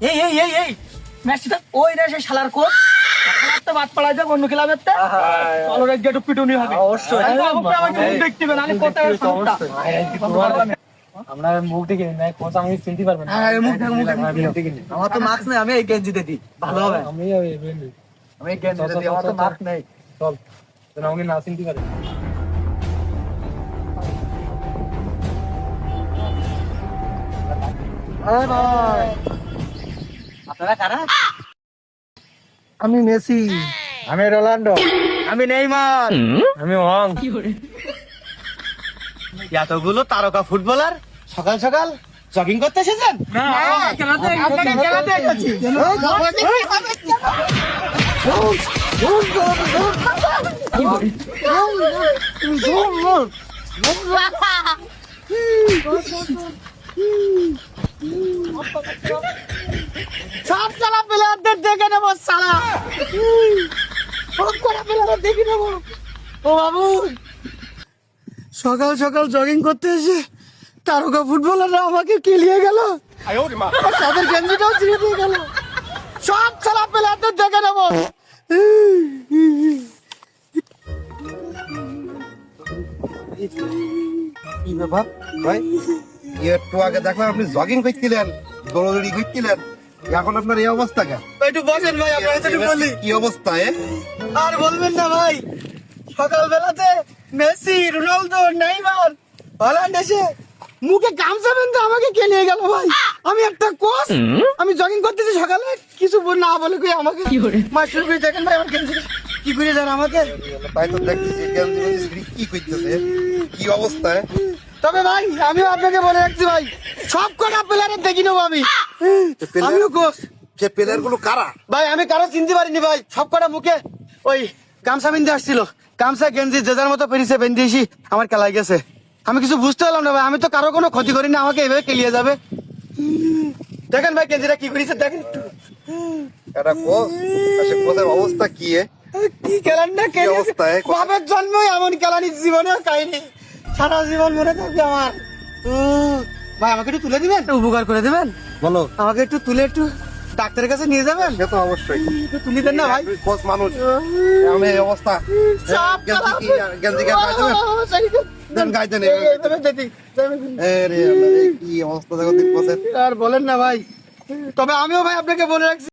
এই এই এই এই ম্যাচটা ওই রে সেই শালার কোচ খেলাতে বাদ পড়ায় যাক অন্য খেলাবে তে চলো রে গেট পিটুনি হবে অবশ্যই। আমাকে দেখতে হবে নালে কোথায় সমস্যা আমরা মুখ দেখে নাই কোচ আমাকে চিনতে পারবেন না। হ্যাঁ মুখ দেখে আমার তো মার্কস নেই, আমি এই গেঞ্জিতে দিই, ভালো হবে। আমি আমি এই গেঞ্জিতে দিই, আমার তো মার্কস নেই। চল যেন আমাকে না চিনতে পারে। আপনারা কারা? আমি মেসি, আমি রোনাল্ডো, আমি নেইমার, আমি ওয়াং। এতগুলো তারকা ফুটবলার সকাল সকাল জগিং করতে এসেছেন? না আপনাকে খেলাতে এসেছি সব চালা প্লেয়ারদের দেখে নেবো সালা সব করা প্লেয়ারদের দেখে নেবো। ও বাবু সকাল সকাল জগিং করতে এসে তারকা ফুটবলাররা আমাকে কেলিয়ে গেল, তাদের গেঞ্জিটাও ছিঁড়ে দিয়ে গেল। সব চালা প্লেয়ারদের দেখে নেবো। কি ব্যাপার ভাই? একটু আগে দেখলাম আপনি জগিং করছিলেন, দৌড়াদৌড়ি করছিলেন, এখন আপনার এই অবস্থা কেন? একটু বসেন ভাই, আপনার সাথে বলি। কি অবস্থা? আর বলবেন না ভাই, সকালবেলাতে মেসি, রোনালদো, নেইমার, হল্যান্ড এসে মুখে গামছা বেঁধে আমাকে কে নিয়ে গেল ভাই। আমি একটা কোচ, আমি জগিং করতেছি সকালে, কিছু না বলে কই আমাকে মাস্টার ভাই দেখেন ভাই আমার গেঞ্জি কি করে যান আমাকে। তাই তো দেখতেছি গেঞ্জি মেঞ্জি ছিঁড়ে কি করতেছে, কি অবস্থা? তবে ভাই আমিও আপনাকে বলে রাখছি ভাই, সব কটা প্লেয়ারের দেখি নেবো আমি। আমিও কোচ সে প্লেয়ার গুলো কারা? ভাই, আমি কারো চিনতে পারিনি ভাই, সব কটা মুখে ওই গামছা বেঁধে আসছিল, গামছা গেঞ্জি যে যার মতো পেরিছে বেঁধেছি, আমার খেলায় গেছে। আমি কিছু বুঝতে পারলাম না ভাই, আমি তো কারো কোনো ক্ষতি করিনি, আমাকে এভাবে কেলিয়ে যাবে। দেখেন ভাই গেঞ্জিটা কি করেছে দেখেন একটু। এটা কোচ, আর সে কোচের অবস্থা কি? কি খেলান না কি অবস্থা, বাপের জন্মই এমন খেলানি জীবনেও খাইনি, সারা জীবন মনে থাকবে আমার। ভাই আমাকে একটু তুলে দিবেন, উপকার করে দেবেন, বলো। আমাকে একটু তুলে একটু ডাক্তারের কাছে নিয়ে যাবেন। সে তো অবশ্যই, একটু তুলে দেন না ভাই। কোচ মানুষ, আমি এই অবস্থা। সব গেঞ্জি কি গেঞ্জি কে গায়ে দেবেন? দেন গায়ে দেন। কি অবস্থা দেখো কোচের। আর বলেন না ভাই, তবে আমিও ভাই আপনাকে বলে রাখছি